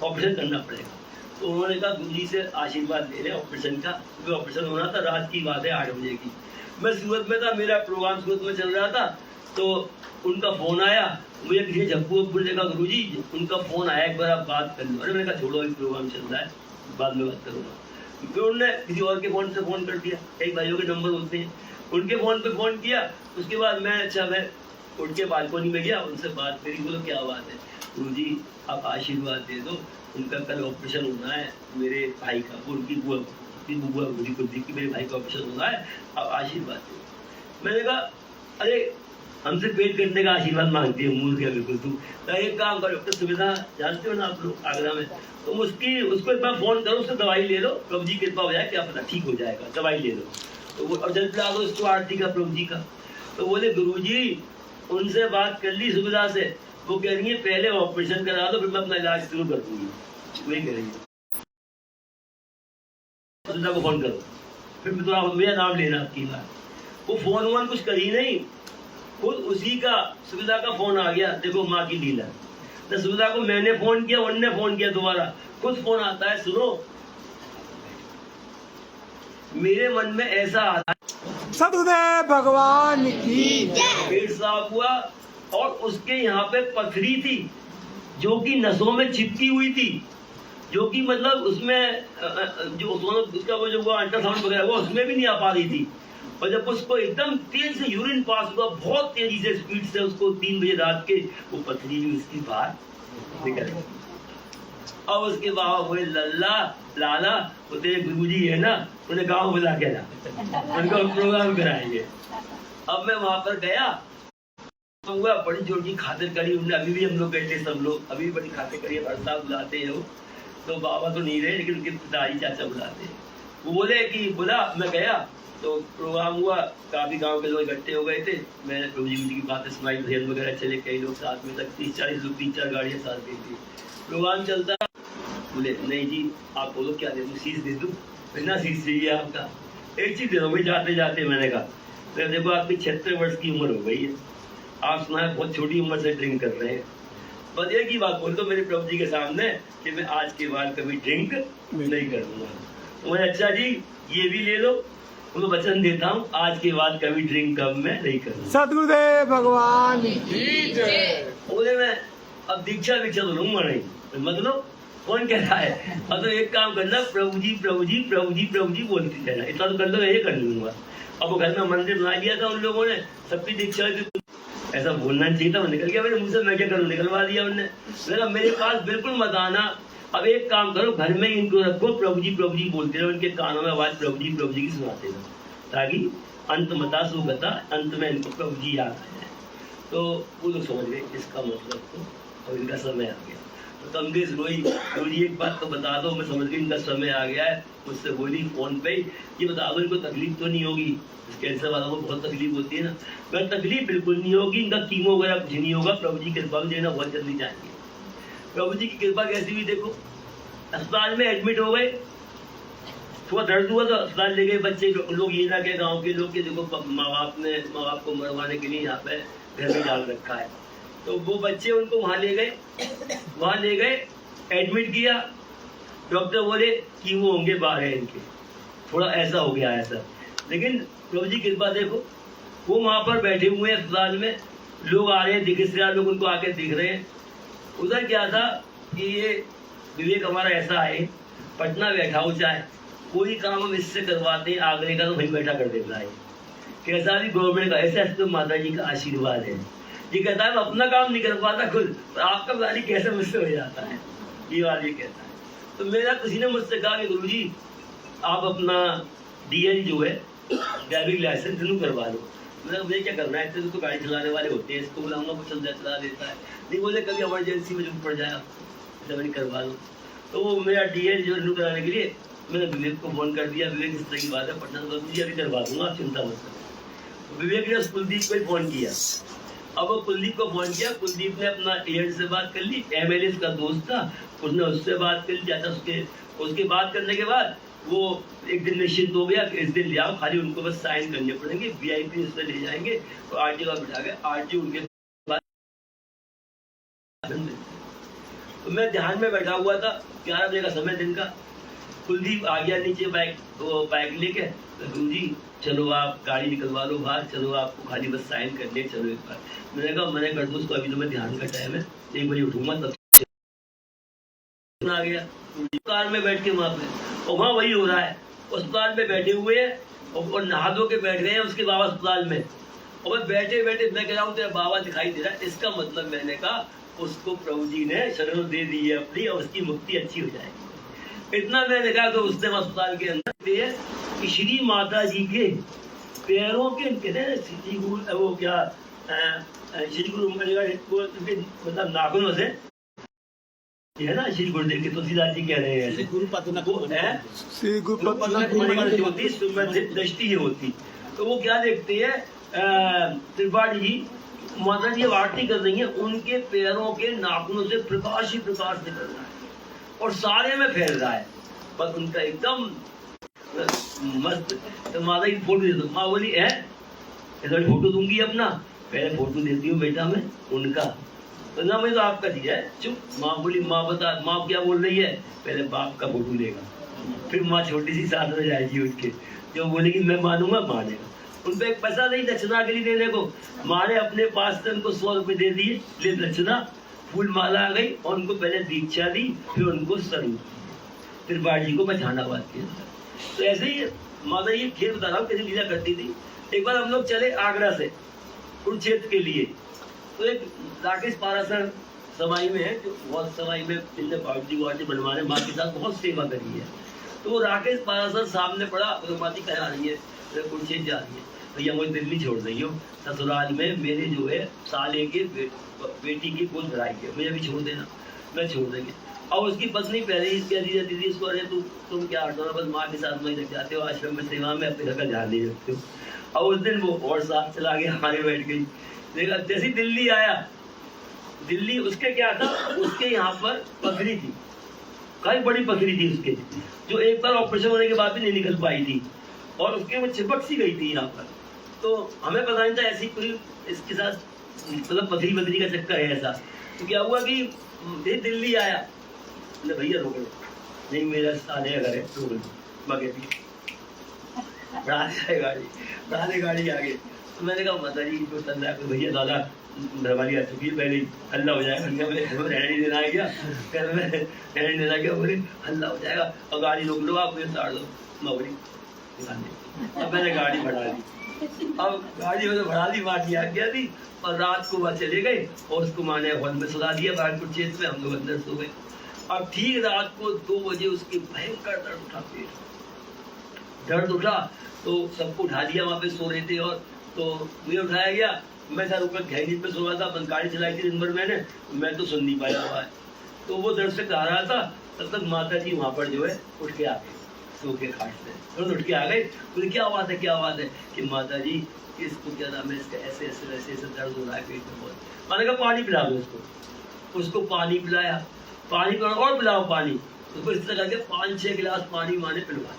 ऑपरेशन करना पड़ेगा। तो उन्होंने कहा गुरुजी से आशीर्वाद ले लें ऑपरेशन का, क्योंकि ऑपरेशन होना था, रात की बात है 8 बजे की। मैं सूरत में था, मेरा प्रोग्राम सूरत में चल रहा था, तो उनका फोन आया, मुझे किसी झप्पू बोलने का गुरुजी उनका फोन आया, एक बार आप बात कर लो। अरे मैंने कहा छोड़ो, एक प्रोग्राम चल रहा है, बाद में बात करूँगा। फिर उन्होंने किसी और के फोन से फोन कर दिया, कई भाइयों के नंबर होते हैं, उनके फोन पे फोन किया। उसके बाद मैं उठ के बालकोनी में गया, उनसे बात करी, बोलो क्या बात है गुरुजी आप आशीर्वाद दे दो, उनका कल ऑपरेशन होना है मेरे भाई का, उनकी बुआ की मेरे भाई का ऑपरेशन होना है, आप आशीर्वाद दो। मैंने कहा अरे हमसे पेट कटने का आशीर्वाद मांगती है, मूल क्या बिल्कुल तू। एक काम करो, डॉक्टर सुविधा जानते हो ना आप लोग आगरा में, तो उसको एक बार फोन करो, उससे दवाई ले लो, प्रभु जी कृपा हो जाए, क्या पता ठीक हो जाएगा, दवाई ले लो। तो वो और जल्द ला दो उसको आरती का प्रभु जी का। तो बोले गुरुजी उनसे बात कर ली सुविधा से, वो कह रही है पहले ऑपरेशन करा दो, फिर मैं अपना इलाज शुरू कर दूंगी। वही कह रही है, सुविधा को फोन करो, फिर मेरा नाम लेना आपकी बात। वो फोन वोन कुछ करी नहीं, खुद उसी का सुविधा का फोन आ गया। देखो माँ की लीला, तो सुविधा को मैंने फोन किया, उनने फोन किया दोबारा, खुद फोन आता है, सुनो मेरे मन में ऐसा आता है, सदगुरुदेव भगवान की पेट साफ हुआ, और उसके यहाँ पे पथरी थी जो कि नसों में चिपकी हुई थी, जो कि मतलब उसमें जो उसका वो जो हुआ अल्ट्रासाउंड वगैरह वो उसमें भी नहीं आ पा रही थी। और जब उसको एकदम तेज से यूरिन पास हुआ, बहुत तेजी से स्पीड से, उसको 3 बजे रात के वो पथरी भी उसकी बाहर निकल गई। और उसके बाद वो लल्ला लाला वो तेरे गुरुजी है ना, उन्हें गाँव बुला के ला, उनका प्रोग्राम कराएंगे। अब मैं वहां पर गया, हुआ बड़ी जोर की खातिर करी उन्होंने, अभी भी हम लोग गए थे, सब लोग अभी बड़ी खातिर करी, बरसात बुलाते हैं वो, तो बाबा तो नहीं रहे लेकिन उनके पिताजी चाचा बुलाते हैं। वो बोले कि बुला, मैं गया तो प्रोग्राम हुआ, काफी गांव के लोग इकट्ठे हो गए थे, मैंने प्रभु जी की बातें सुनाई, भजन वगैरह चले, कई लोग साथ में, तक 30-40 लोग, 3-4 गाड़ियां साथ गई थी। प्रोग्राम चलता, बोले नहीं जी आप बोलो क्या दे दूं, शीश दे दूं, बिना शीश चाहिए आपका, एक चीज दे दो भाई जाते जाते। मैंने कहा देखो आपकी 76 वर्ष की उम्र हो गई है, आप सुना है बहुत छोटी उम्र से ड्रिंक कर रहे हैं, बस एक ही बात बोल दो मेरे प्रभु जी के सामने कि मैं आज के बाद कभी ड्रिंक नहीं करूंगा। तो मैं अच्छा जी ये भी ले लो, उनको वचन देता हूँ आज के बाद कभी ड्रिंक कब मैं नहीं करूँगा। सदगुरुदेव भगवान बोले मैं अब दीक्षा तो लूंगा नहीं, मतलब कौन कह रहा है, अब तो एक काम करना, प्रभु जी प्रभु जी प्रभु जी प्रभु जी बोलती रहना, इतना तो कर लो, ये कर लूंगा। अब वो घर में मंदिर बना लिया था उन लोगों ने, सबकी दीक्षा ऐसा बोलना चाहिए था, वो निकल गया मेरे मुंह से, मैं क्या करूँ, निकलवा दिया उन्होंने। मेरे पास बिल्कुल मत आना, अब एक काम करो घर में इनको रखो, प्रभु जी बोलते रहो, इनके कानों में आवाज प्रभु जी की सुनाते रहो, ताकि अंत मता सुगता, अंत में इनको प्रभु जी याद आ जाए। तो वो लोग समझ गए इसका मतलब, तो और इनका समय आ गया। तो कमलेश रोई, गुरुजी एक बात तो बता दो, मैं समझ गई इनका समय आ गया है। मुझसे बोली फोन पे, ये बता दो इनको तकलीफ तो नहीं होगी, कैंसर वालों को बहुत तकलीफ होती है ना। मैं तकलीफ बिल्कुल नहीं होगी, इनका कीमो वगैरह कुछ नहीं होगा, प्रभु जी की कृपा से ना बहुत जल्दी जाएंगे। प्रभु जी की कृपा कैसी हुई देखो, अस्पताल में एडमिट हो गए, थोड़ा दर्द हुआ तो अस्पताल ले गए बच्चे लोग, ये ना के गाँव के लोग के देखो माँ बाप को मरवाने के लिए यहाँ पे घर में डाल रखा है। तो वो बच्चे उनको वहाँ ले गए, एडमिट किया, डॉक्टर बोले कीमो होंगे 12 इनके, थोड़ा ऐसा हो गया ऐसा। लेकिन प्रभु जी कृपा देखो, वो वहाँ पर बैठे हुए हैं अस्पताल में, लोग आ रहे हैं, रिश्तेदार लोग उनको आके देख रहे हैं। उधर क्या था कि ये विवेक हमारा ऐसा है, पटना बैठा हो चाहे कोई काम हम इससे करवाते हैं, आगरे का तो वहीं बैठा कर देता है, कैसा भी गवर्नमेंट का, ऐसा तो माता जी का आशीर्वाद है। ये कहता है मैं अपना काम नहीं कर पाता खुद, पर आपका पता नहीं कैसे मुझसे हो जाता है, ये बात ये कहता है। तो मेरा किसी ने मुझसे कहा कि गुरुजी आप अपना DL जो है ड्राइविंग लाइसेंस रिन्यू करवा लो। मैंने मुझे क्या करना है, तो गाड़ी चलाने वाले होते हैं, इसको बुलाऊंगा वो चला देता है, नहीं बोले कभी इमरजेंसी में जरूरत पड़ जाए जब नहीं करवा लो। तो वो मेरा DL जो रिन्यू कराने के लिए मैंने विवेक को फोन कर दिया, विवेक इस तरह की बात है पटना, मुझे अभी करवा दूंगा, आप चिंता मत करो। विवेक ने कुलदीप को फोन किया, अब वो कुलदीप को फोन किया, कुलदीप ने अपना एजेंट से बात कर ली, एमएलए का दोस्त था, उसने उससे बात कर ली। ज्यादा उसके बात करने के बाद वो एक दिन निश्चित हो गया कि इस दिन ले आओ, खाली उनको बस साइन करने पड़ेंगे, वीआईपी इसमें ले जाएंगे और आरटी का बिठा गए। आरटी उनके बाद तो मैं ध्यान में बैठा हुआ था, 11 बजे का समय दिन का। कुलदीप आ गया नीचे बाइक लेके, गुरु जी चलो आप गाड़ी निकलवा लो बाहर, चलो आपको खाली बस साइन करने, चलो एक बार। मैंने कहा मैंने कर दो उसको, अभी तो मैं ध्यान का टाइम है, 1 बजे उठूंगा तब। आ गया कार में बैठ के वहां पे, और वहाँ वही हो रहा है, अस्पताल में बैठे हुए हैं और नहा धो के बैठ गए हैं उसके बाबा अस्पताल में। और मैं बैठे बैठे मैं कह रहा हूँ तेरा बाबा दिखाई दे रहा है, इसका मतलब मैंने कहा उसको प्रभु जी ने शरण दे दी है अपनी और उसकी मुक्ति अच्छी हो जाएगी। इतना मैंने कहा तो उसने अस्पताल के अंदर कि श्री माता जी के पैरों के श्री गुरु वो क्या श्री गुरु मतलब नाखूनों से है ना, श्री गुरुदेव के तुलसीदास जी कह रहे हैं, श्री गुरु होती दृष्टि ये होती। तो वो क्या देखते हैं त्रिपाठी जी, माता जी आरती कर रही है, उनके पैरों के नाखूनों से प्रकाश ही प्रकाश निकल रहा है और सारे में फैल रहा है, बस उनका एकदम मस्त। तो माता की फोटो दे दो, माँ बोली है फोटो दूंगी अपना, पहले फोटो देती हूँ बेटा मैं उनका, तो ना मैं तो आपका दिया है, चुप। माँ बोली माँ बता, माँ क्या बोल रही है, पहले बाप का फोटो देगा, फिर माँ छोटी सी साथ में जाएगी उठ के, जो बोलेगी मैं मानूंगा मानेगा। उन पे एक पैसा नहीं दक्षिणा के लिए देने को, माँ ने अपने पास से उनको 100 रुपए दे दिए, ले दक्षिणा, फूल माला आ गई और उनको पहले दीक्षा दी, फिर उनको स्वरूप, फिर बाड़ी को बचानाबाद किया। तो ऐसे ही माता ये खेल बता रहा हूँ कैसे लीला करती थी। एक बार हम लोग चले आगरा से कुरुक्षेत्र के लिए, तो एक राकेश पारासर समाई में है, जो बहुत समाई में जिनने पार्टी वार्टी बनवाने माँ के साथ बहुत सेवा करी है। तो वो राकेश पारासर सामने पड़ा, माती कह रही है कुरुक्षेत्र जा रही है, भैया मुझे दिल्ली छोड़ रही हो, ससुराल में मेरे जो है साले के बेटी की गोद भराई है, मुझे भी छोड़ देना, मैं छोड़ देंगे। और उसकी पत्नी पहले ही कहती रहती थी इसको, अरे तुम क्या हटो ना, बस माँ के साथ वहीं रख जाते हो, आश्रम में सेवा में अपने घर का ध्यान नहीं रखते हो। और उस दिन वो और साथ चला गया, हमारे बैठ गई। देखा जैसे दिल्ली आया, दिल्ली उसके क्या था, उसके यहाँ पर पथरी थी, कई बड़ी पथरी थी उसके, जो एक बार ऑपरेशन होने के बाद भी नहीं निकल पाई थी और उसके वो चिपक सी गई थी यहाँ पर। तो हमें पता नहीं था ऐसी कोई इसके साथ मतलब पथरी बदरी का चक्कर है ऐसा। तो क्या हुआ कि ये दिल्ली आया, भैया रोक लो, नहीं मेरा साले अगर है रोक लो, मगे गाड़ी गाड़ी आ गई। तो मैंने कहा माता जी को चल रहा है, भैया दादा घरवाली आ चुकी है, पहले हल्ला हो जाएगा, रहने नहीं देना है क्या, घर में रहने नहीं देना क्या, बोले हल्ला हो जाएगा और गाड़ी रोक लो, आप मुझे उतार दो। मैं बोली अब मैंने गाड़ी बढ़ा ली, अब गाड़ी में बढ़ा ली, माँ की आज्ञा दी और रात को वह चले गए और उसको माँ ने हॉल में सुला दिया बाहर कुरुक्षेत्र में, हम लोग अंदर सो गए। अब ठीक रात को 2 बजे उसकी भयंकर दर्द उठा, पेट दर्द उठा, तो सबको उठा दिया, वहाँ पे सो रहे थे और तो मुझे उठाया गया, मैं था ऊपर घैनी पे सो रहा था, गाड़ी चलाई थी दिन भर मैंने, मैं तो सुन नहीं पाया हुआ है। तो वो दर्द से गा रहा था, तब तक माता जी वहाँ पर जो है उठ के आ गए, सो के खाट से तुरंत उठ के आ गए। बोले क्या बात है, क्या बात है, कि माता जी इसको क्या नाम है, इसका ऐसे ऐसे वैसे ऐसे दर्द हो रहा है पेट में बहुत। मैंने कहा पानी पिला दो उसको पानी पिलाया, पानी और पिलाओ पानी, उसको इस तरह करके 5-6 गिलास पानी माने पिलवाया।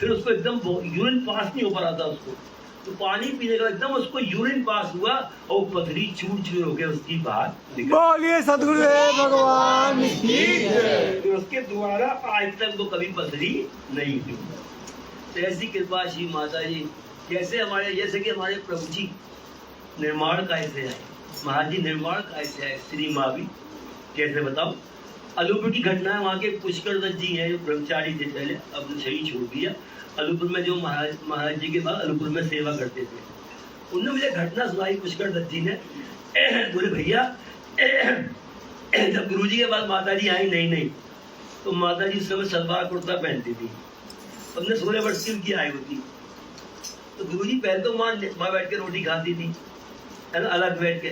फिर उसको एकदम यूरिन पास नहीं हो पा रहा था उसको, तो पानी पीने का एकदम उसको यूरिन पास हुआ और पथरी चूर चूर हो गया उसकी बाहर। बोलिए सदगुरुदेव भगवान की जय। तो उसके द्वारा आज तक वो कभी पथरी नहीं हुई। तो ऐसी कृपा श्री माता जी, जैसे हमारे जैसे कि हमारे प्रभु जी निर्माण का ऐसे आए, महाराज जी निर्माण का ऐसे आए, श्री माँ भी कैसे बताओ। अलीपुर की घटना है, वहाँ के पुष्कर दत्त जी हैं जो ब्रह्मचारी थे पहले, अब शरीर छोड़ दिया। अलीपुर में जो महाराज जी के बाद अलीपुर में सेवा करते थे, उन्होंने मुझे घटना सुनाई पुष्कर दत्त जी ने। बोले भैया जब गुरु जी के बाद माता जी आई नहीं तो माता जी उस समय सलवार कुर्ता पहनती थी, हमने 16 वर्ष की आई होती। तो गुरु जी पहले तो माँ बैठ के रोटी खाती थी, है ना, अलग बैठ के।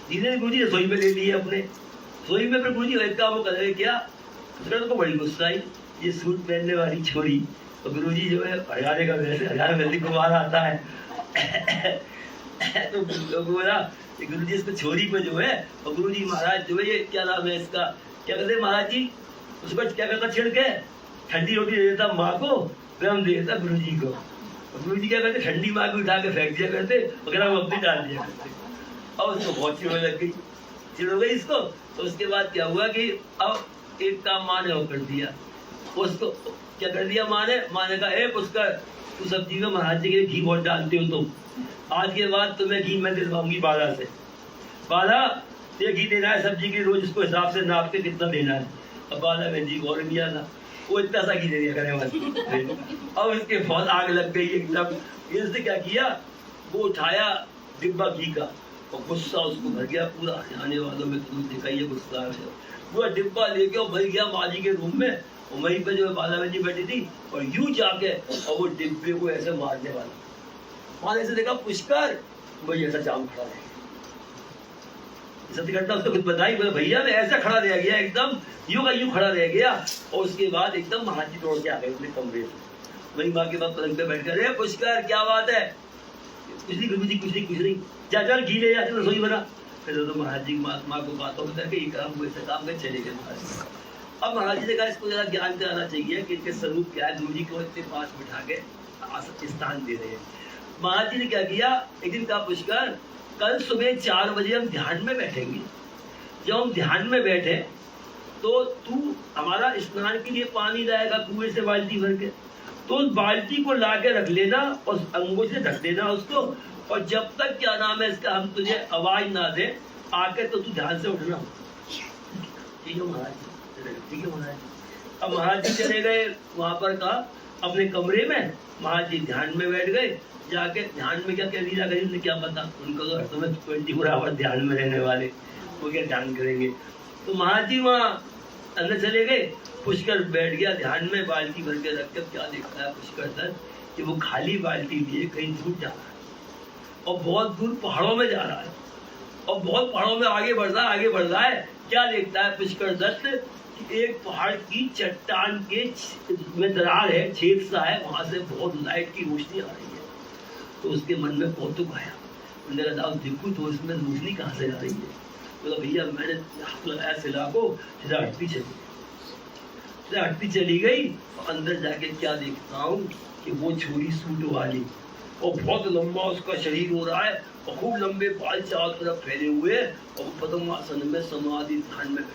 धीरे गुरु जी रसोई में ले लिए अपने, रसोई में फिर गुरु जी एक काम वो कर रहे क्या, तो बड़ी गुस्सा आई, ये सूट पहनने वाली छोरी। तो गुरु जी जो है हरियाणा का हरियाणा में कुमार आता है तो बोला गुरु जी इसको छोरी पे जो है, और गुरु जी महाराज जो है ये क्या नाम है इसका, क्या कहते महाराज जी उसको क्या करता छिड़के, ठंडी रोटी दे देता माँ को, गरम दे देता गुरु जी को। गुरु जी क्या करते ठंडी माँ को उठा के फेंक दिया करते और गरम अपनी डाल दिया करते। और उसको बहुत चिड़ लग गई, चिड़ हो गई इसको। तो उसके बाद क्या हुआ कि अब एक काम माँ ने वो कर दिया, उसको क्या कर दिया माँ ने कहा ए पुष्कर तू सब्जी में महाराज जी के घी बहुत डालते हो तुम, आज के बाद तुम्हें घी मैं दिलवाऊंगी बाला से, बाला ये घी देना है सब्जी के रोज, इसको हिसाब से नाप के कितना देना है। अब बाला में जी गौर किया था, वो इतना सा घी दे दिया करे बस। अब इसके बहुत आग लग गई एकदम। इसने क्या किया, वो उठाया डिब्बा घी का और गुस्सा उसको भर गया पूरा, आने वालों में तो देखा ये गुस्सा है, पूरा डिब्बा लेके और भर गया माँ जी के रूम में। और वहीं पे जो बाला में जी बैठी थी और यूं जाके और वो डिब्बे को ऐसे मारने वाला, मारने से देखा पुष्कर वही ऐसा जाम खड़ा है। सत्य घटना उसको कुछ बताई, बोले भैया मैं ऐसा खड़ा रह गया एकदम यूं का यूं खड़ा रह गया। और उसके बाद एकदम महाराज जी दौड़ के आ गए अपने कमरे से, वही माँ के बाद पलंग पे बैठ कर, पुष्कर क्या बात है, कुछ नहीं गुरु जी कुछ नहीं, जा चल घी ले जाते रसोई बना। फिर तो महाराज जी माँ को बातों में करके ये काम वैसे काम में चले गए महाराज। अब महाराज जी ने कहा इसको जरा ज्ञान कराना चाहिए कि इनके स्वरूप क्या है, गुरु जी को इतने पास बिठा के स्थान दे रहे हैं। महाराज जी ने क्या किया, एक दिन कहा पुष्कर कल सुबह 4 बजे हम ध्यान में बैठेंगे, जब हम ध्यान में बैठे तो तू हमारा स्नान के लिए पानी लाएगा कुएं से बाल्टी भर के, तो उस बाल्टी को ला के रख लेना और अंगूठे से ढक देना उसको, और जब तक क्या नाम है इसका हम तुझे आवाज ना दे आके तो तू ध्यान से उठना। ठीक है महाराज, ठीक है महाराज। अब महाराज जी चले गए वहां पर कहा अपने कमरे में, महाराज जी ध्यान में बैठ गए। जाके ध्यान में क्या क्या लीला करी उन्हें क्या पता, उनको तो 24 आवर ध्यान में रहने वाले, वो क्या ध्यान करेंगे। तो महाराज जी वहाँ अंदर चले गए, पुष्कर बैठ गया ध्यान में, बाल्टी भर के रख के क्या देखता है पुष्कर सर कि वो खाली बाल्टी लिए कहीं दूर जा रहा है और बहुत दूर पहाड़ों में जा रहा है और बहुत पहाड़ों में आगे बढ़ रहा है। क्या देखता है पुष्कर दत्त कि एक पहाड़ की चट्टान के में दरार है, छेद सा है, वहां से बहुत लाइट की रोशनी आ रही है। तो उसके मन में कौतुक आया, उन्होंने कहा देखो तो इसमें रोशनी कहाँ से आ रही है। बोला भैया मैंने हाथ लगाया सिला को, सीधा हटती चली गई। अंदर जाके क्या देखता हूँ कि वो छोरी सूट वाली और बहुत लंबा उसका शरीर हो रहा है और खूब लंबे बाल चारों तरफ फैले हुए और पद्मासन में समाधि ध्यान में बैठी।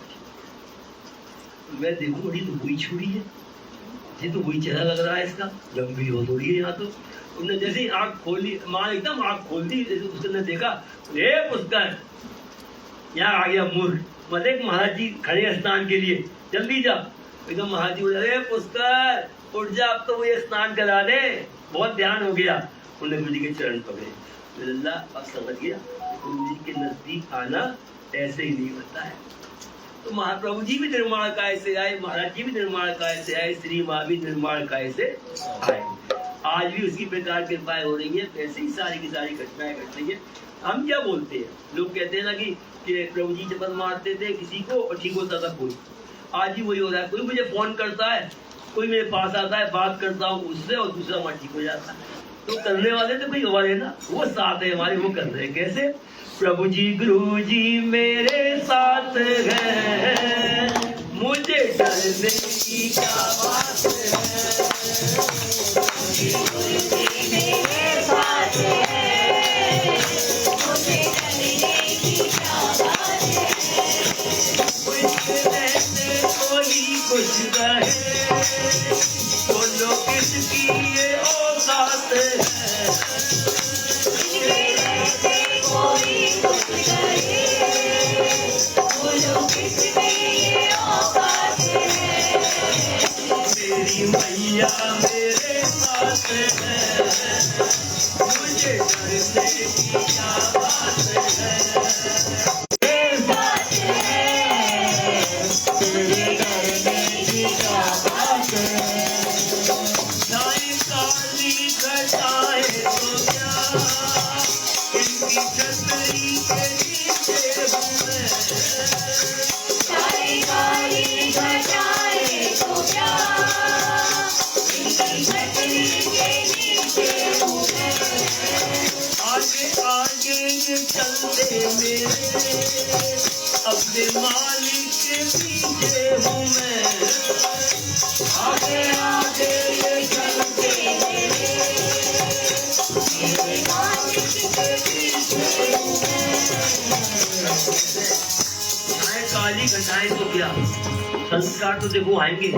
मैं देखूं अरे तो वही छोरी है, ये तो वही चेहरा लग रहा है इसका, लंबी हो थोड़ी है यहाँ तो। उन्होंने जैसे ही आँख खोली, माँ एकदम आँख खोल दी, जैसे उसने देखा पुष्कर यहाँ आ गया मूर्ख, मदेक महाराज जी खड़े स्नान के लिए, जल्दी जा। एकदम महाराज जी बोले पुष्कर उठ जा, अब तो वो ये स्नान करा दे, बहुत ध्यान हो गया। उन्होंने गुरु जी के चरण पकड़े। अल्लाह अब समझ गया गुरु जी के नजदीक आना ऐसे ही नहीं होता है। तो महाप्रभु जी भी निर्माण काय से आए, महाराज जी भी निर्माण काय से आए, श्री माँ भी निर्माण काय से आए। आज भी उसी प्रकार कृपाएं हो रही है, ऐसे ही सारी की सारी घटनाएं घट रही है। हम क्या बोलते हैं, लोग कहते हैं ना कि प्रभु जी जबल मारते थे किसी को और ठीक होता था कोई। आज भी वही हो रहा है, कोई मुझे फोन करता है, कोई मेरे पास आता है, बात करता हूँ उससे और दूसरा वहाँ ठीक हो जाता है। तो करने वाले तो कोई और है ना, वो साथ है हमारे, वो कर रहे हैं। कैसे? प्रभु जी गुरु जी मेरे साथ हैं, मुझे डरने की क्या बात है। गुरु जी मेरे साथ हैं, मुझे डरने की क्या बात है। कोई कुछ रहे, बोलो किसकी ये औकात है। कोई कुछ करे, बोलो किसकी ये औकात है। मेरी मैया मेरे साथ है, मुझे डरने की क्या बात है। काली घटा चलते मेरे, अपने मालिक के पीछे हूँ मैं, आगे आगे ये चलते मेरे मालिक के पीछे हूँ मैं। काली घटाएं तो क्या, संस्कार तो देखो आएंगे।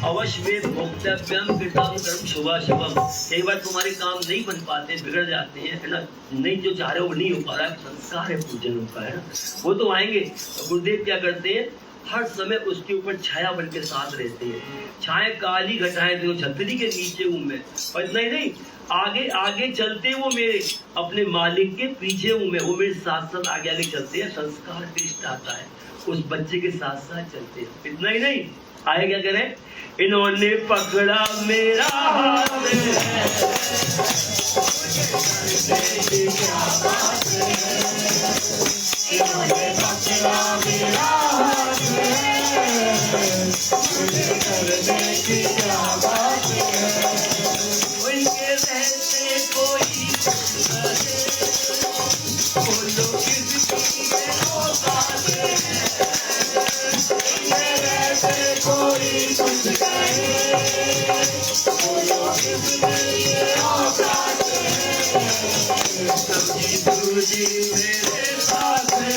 अवश्य में भोक्तव्यम कृतम कर्म शुभाशुभम। कई बार तुम्हारे काम नहीं बन पाते, बिगड़ जाते हैं, है ना, नहीं जो चाह रहे हो वो नहीं हो पा रहा है, संस्कार है पूजनों का, है ना, वो तो आएंगे। तो गुरुदेव क्या करते हैं, हर समय उसके ऊपर छाया बन के साथ रहते हैं। छाया काली घटाएं तो छतरी के नीचे हूं मैं, और इतना ही नहीं, आगे आगे चलते वो मेरे, अपने मालिक के पीछे हूं मैं, वो मेरे साथ साथ आगे आगे चलते हैं। संस्कार दृष्ट आता है, उस बच्चे के साथ साथ चलते हैं। इतना ही नहीं, आए क्या करें, इन्होंने पकड़ा मेरा हाथ, इन्होंने पकड़ा मेरा हाथ, मुझे करने की क्या बात है, उनके रहते कोई बोलो किसकी औकात है, कोई कुछ कहे, बोलो किसकी औकात है, सभी गुरुजी मेरे साथ है,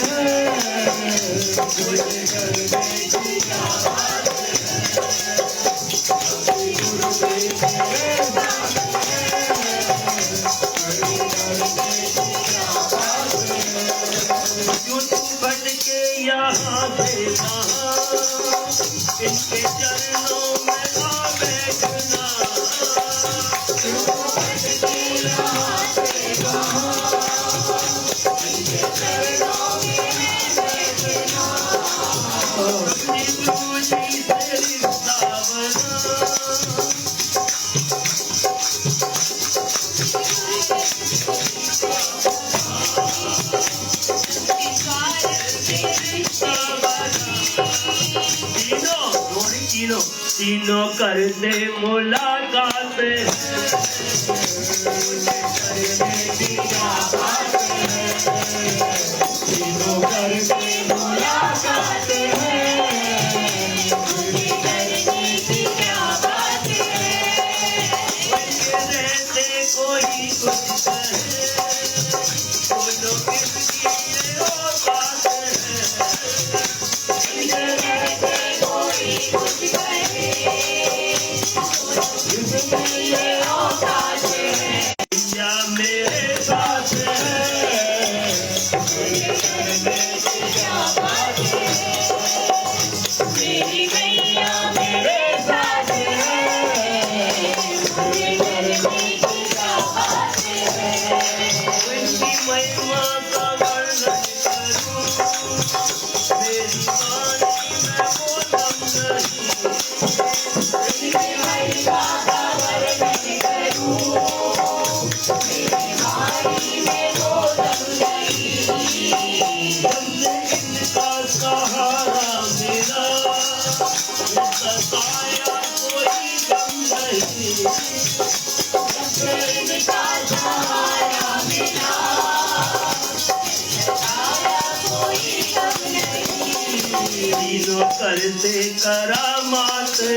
मुझे करने की क्या बात है, सभी गुरुजी मेरे साथ है, मुझे करने की क्या बात है, क्यों तू भटके यहाँ से कहाँ, इनके चरणों में आ बैठना, क्यों भटके यहाँ से कहाँ, इनके चरणों में बैठना, अपनी गुरुजी से रिश्ता बना, तीनों करते मुलाकात, करने की क्या बात है, तीनों करते मुलाकात है, करने की क्या बात है, उनके रहते कोई कुछ कहे, बोलो किसकी औकात है, उनके रहते कोई कुछ कहे, या मेरे साथ है, मुझे करने की क्या बात है, मेरी मैया मेरे साथ है, मुझे करने की क्या बात है, उनकी महिमा का वर्णन करूं, मेरी वाणी में वो दम नहीं, उनकी महिमा का वर्णन करूं, मेरी वाणी में वो दम नहीं, इनका सहारा मेरा, इनका साया कोई गम नहीं, इनका सहारा मेरा, साया कोई गम नहीं, तीनों करते करामात है,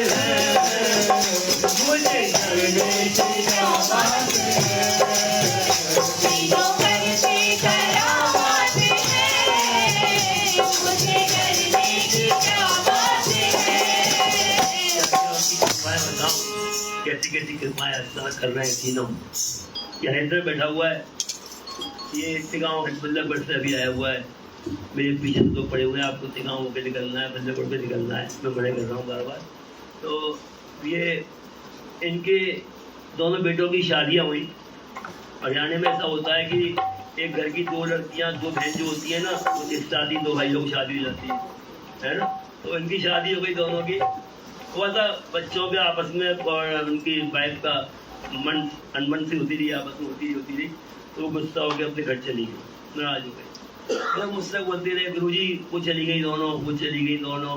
मुझे करने की क्या बात है, तीनों करते करामात है, मुझे करने की क्या बात है, कैसी कैसी कृपाएं अल्लाह कर रहे हैं तीनों। ये हैदर बैठा हुआ है, ये तिगांव बल्लभगढ़ से अभी आया हुआ है, मेरे पीछे तो पड़े हुए हैं, आपको तिगांव होकर निकलना है, बल्लभगढ़ पे निकलना है, मैं बड़े कर रहा हूँ बार बार। तो ये इनके दोनों बेटों की शादियाँ हुई। हरियाणा में ऐसा होता है कि एक घर की दो लड़कियाँ, दो बहन जो होती है ना, उनकी शादी, दो भाइयों की शादी हो जाती है ना। तो इनकी शादी हो गई दोनों की, हुआ था बच्चों के आपस में, और उनकी वाइफ का मन अनमन से होती रही, आपस में होती रही, तो गुस्सा हो गया, अपने घर चली गई, नाराज हो गई। तो मुझसे बोलते रहे, गुरुजी वो चली गई दोनों, वो चली गई दोनों,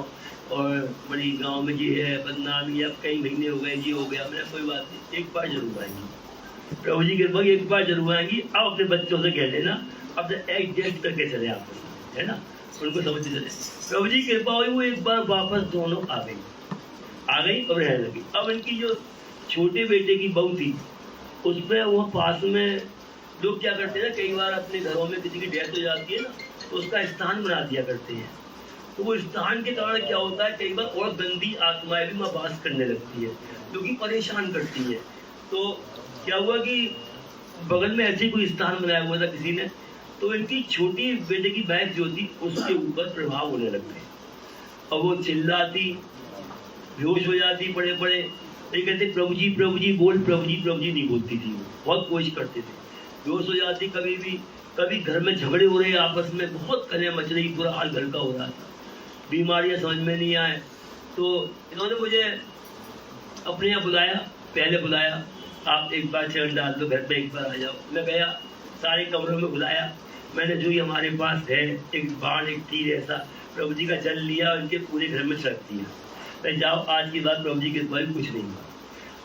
और बड़ी गांव में जी है बदनामी, अब कई महीने हो गए, जी हो गया। मैंने कोई बात नहीं, एक बार जरूर आएंगी प्रभु जी के, एक बार जरूर आएंगी, आप अपने बच्चों से कह लेना अब एडजस्ट करके चले आपस में, है ना, उनको समझते चले। प्रभु जी कृपा हुई, वो एक बार वापस दोनों आ गई और रहने लगी। अब इनकी जो छोटे बेटे की बहू थी, उसमें वो पास में लोग क्या करते हैं ना, कई बार अपने घरों में किसी की डेथ हो जाती है ना, तो उसका स्थान बना दिया करते हैं। तो वो स्थान के कारण क्या होता है, कई बार और गंदी आत्माएं भी वहाँ वास करने लगती है, जो कि परेशान करती है। तो क्या हुआ कि बगल में ऐसे कोई स्थान बनाया हुआ था किसी ने, तो इनकी छोटी बेटे की वाइफ जो थी उसके ऊपर प्रभाव होने लग गए। अब वो चिल्लाती, बेहोश हो जाती, बड़े बड़े ये कहते प्रभु जी बोल, प्रभु जी नहीं बोलती थी। वो बहुत कोशिश करते थे, बेहोश हो जाती। कभी घर में झगड़े हो रहे आपस में, बहुत कन्या मच रही, पूरा हाल घर का हो रहा था, बीमारियां समझ में नहीं आए। तो इन्होंने मुझे अपने यहाँ बुलाया, पहले बुलाया, आप एक बार चरण डाल दो, घर पे एक बार आ जाओ। मैं गया, सारे कमरों में बुलाया, मैंने जो ही हमारे पास है, एक बाण एक तीर ऐसा, प्रभु जी का जल लिया, उनके पूरे घर में छिड़क दिया। मैं जाओ, आज की बात प्रभु जी के द्वारा कुछ नहीं हुआ।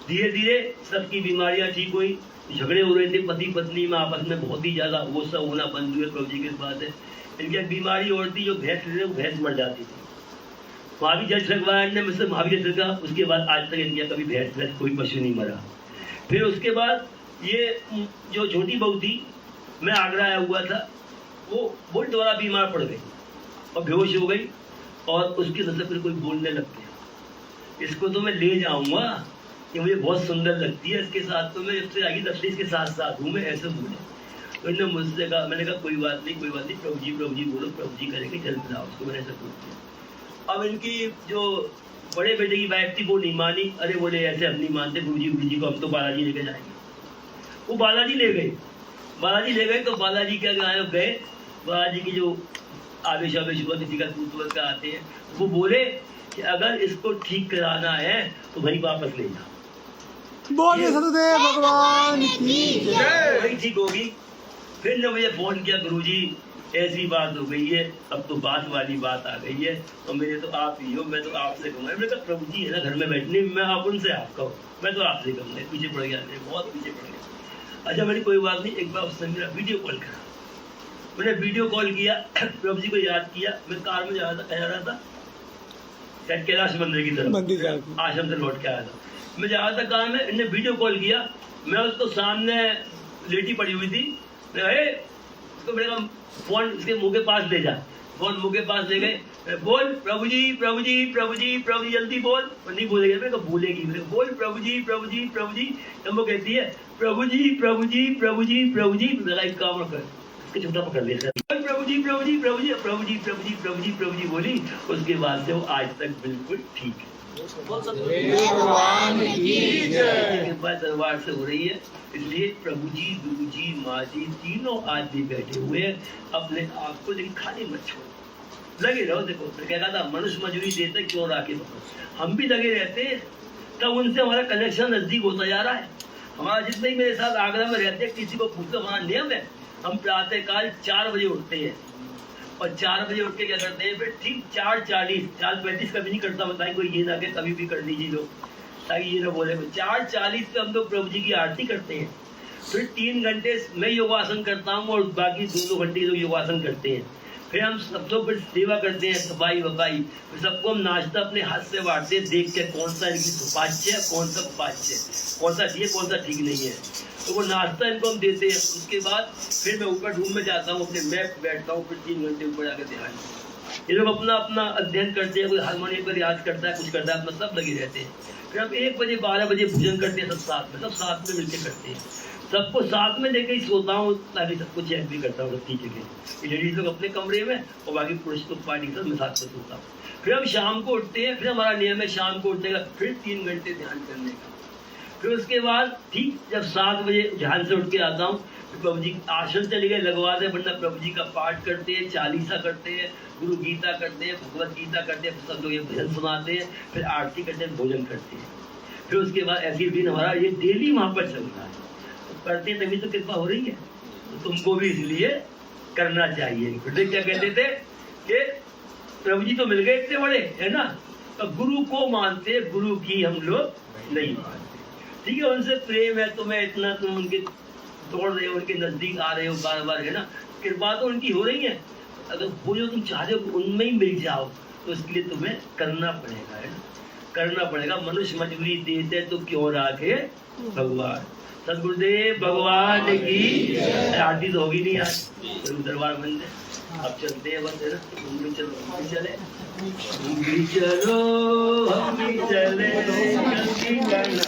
धीरे धीरे सबकी बीमारियां ठीक हुई। झगड़े हो रहे थे पति पत्नी में आपस में बहुत ही ज्यादा, वो सब होना बंद हुए प्रभु जी के बात है। इनकी बीमारी और थी, जो भैंस थे वो भैंस मर जाती थी। वहाँ भी जल छिड़कवाया इनने मुझसे, वहाँ भी जल छिड़का। उसके बाद आज तक इनका कभी भैंस कोई पशु नहीं मरा। फिर उसके बाद ये जो छोटी बहू थी, मैं आगरा आया हुआ था, वो बहुत दोबारा बीमार पड़ गई और बेहोश हो गई, और उसके वजह से फिर कोई बोलने लग गया, इसको तो मैं ले जाऊंगा, ये मुझे बहुत सुंदर लगती है, इसके साथ तो मैं इससे आगे तब इसके साथ साथ हूँ मैं, ऐसे बोले। तो इन्होंने मुझसे कहा, मैंने कहा कोई बात नहीं प्रभु जी बोलो, प्रभु जी करेंगे, जल पिलाओ उसको, मैंने ऐसा बोल दिया। अब इनकी जो बड़े बेटे की वाइफ थी वो नहीं मानी, अरे बोले ऐसे हम नहीं मानते गुरु जी को, हम तो बालाजी लेके जाएंगे। वो बालाजी ले गए, तो बालाजी क्या गए, बालाजी की जो आवेश हुआ, किसी का दूत का आते हैं, वो बोले कि अगर इसको ठीक कराना है तो वही वापस ले जाओ, बोलिए सतदेव भगवान की जय। वही ठीक होगी। फिर ने मुझे फोन किया, गुरुजी ऐसी बात हो गई है, अब तो बात वाली बात आ गई है, और मेरे तो आप ही हो, मैं तो आपसे कहूँगा। मैंने कहा प्रभु जी है ना घर में बैठने, मैं आप उनसे आप कहो, मैं तो आपसे कहूँगा। पीछे पड़ गया, बहुत पीछे पड़ गया। अच्छा मैंने कोई बात नहीं, एक बार उसने मेरा वीडियो कॉल करा, मैंने वीडियो कॉल किया, प्रभु जी को याद किया। मैं कार में जा रहा था शायद कैलाश मंदिर की तरफ, आश्रम से लौट के आया था, मैं जा रहा था कार में, इन्होंने वीडियो कॉल किया, मैं उसको सामने लेटी पड़ी हुई थी, उसको मैंने कहा फोन उसके मुंह के पास ले जा, फोन मुंह के पास ले गए, बोल प्रभु जी जल्दी बोल, नहीं बोलेगी, मैं कहा बोलेगी, बोल प्रभु जी। तब वो कहती है प्रभु जी, मेरा एक काम कर, इसके छोटा पकड़ लिया, प्रभु जी बोली। उसके बाद से वो आज तक बिल्कुल ठीक है, कृपा दरबार से हो रही है। इसलिए प्रभु जी, गुरु जी, माँ जी तीनों आज भी बैठे हुए हैं, अपने आप को लेकिन खाली मत छोड़ो, लगे रहो। देखो कहता था मनुष्य मजूरी देते क्यों राखे, हम भी लगे रहते हैं, तब उनसे हमारा कनेक्शन नजदीक होता जा रहा है। हमारा जितने ही मेरे साथ आगरा में रहते हैं, किसी को पूछो, हमारा नियम है, हम प्रातः काल 4 बजे उठते हैं, और 4 बजे उठ के क्या करते हैं, फिर ठीक 4:40, 4:35 कभी नहीं करता, बताइए कोई ये ना के कभी भी कर लीजिए लोग, ताकि ये ना बोले। 4:40 पे हम लोग प्रभु जी की आरती करते हैं, फिर 3 घंटे मैं योगासन करता हूँ, और बाकी 2 घंटे लोग योगासन करते हैं। फिर हम सब लोग फिर सेवा करते हैं, सफाई वफाई, फिर सबको हम नाश्ता अपने हाथ से बांटते हैं, देख के कौन सा इनकी सुपाच्य है, कौन सा कुपाच्य है, कौन सा ठीक है, कौन सा ठीक नहीं है, तो वो नाश्ता इनको हम देते हैं। उसके बाद फिर मैं ऊपर रूम में जाता हूँ, अपने मैप पे बैठता हूँ, फिर 3 घंटे ऊपर जाकर ध्यान। ये लोग अपना अपना अध्ययन करते हैं, कोई हारमोनियम पर रियाज करता है, कुछ करता है, अपना सब लगे रहते हैं। फिर हम 1 बजे 12 बजे भोजन करते हैं, सब साथ में मिलकर करते हैं, सबको साथ में लेकर ही सोता हूँ, ताकि सबको चेक भी करता हूँ सबकी जगह। लेडीज लोग अपने कमरे में और बाकी पुरुष लोग पार्टी सब मैं साथ में सोता हूँ। फिर हम शाम को उठते हैं, फिर हमारा नियम है शाम को उठने का, फिर 3 घंटे ध्यान करने का। फिर उसके बाद ठीक जब 7 बजे ध्यान से उठ के आता हूँ, प्रभु जी आसन चले गए लगवा दे, वरना प्रभु जी का पाठ करते हैं, चालीसा करते हैं, गुरु गीता करते हैं, भगवत गीता करते हैं, सब लोग ये भजन सुनाते हैं, फिर आरती करते हैं, भोजन करते हैं। फिर उसके बाद ऐसी दिन हमारा ये डेली वहाँ पर चल रहा है, करते तभी तो कृपा हो रही है, तो तुमको भी इसलिए करना चाहिए। फिर क्या कहते थे कि प्रभु जी तो मिल गए इतने बड़े, है ना, तो गुरु को मानते, गुरु की हम लोग नहीं मानते। ठीक है, उनसे प्रेम है तुम्हें इतना, तुम उनके दौड़ रहे हो, उनके नजदीक आ रहे हो बार बार, है ना, कृपा तो उनकी हो रही है, अगर वो जो तुम चाह रहे हो उनमें ही मिल जाओ तो इसके लिए तुम्हें करना पड़ेगा, है ना, करना पड़ेगा। मनुष्य मजबूरी देते तो क्यों राखे भगवान। सदगुरुदेव भगवान की आरती तो होगी नहीं आज, दरबार बंद है, अब चलते हैं बस, है ना। तुम भी चलो, हम भी चले, तुम भी चलो, हम भी चले, जल्दी करना।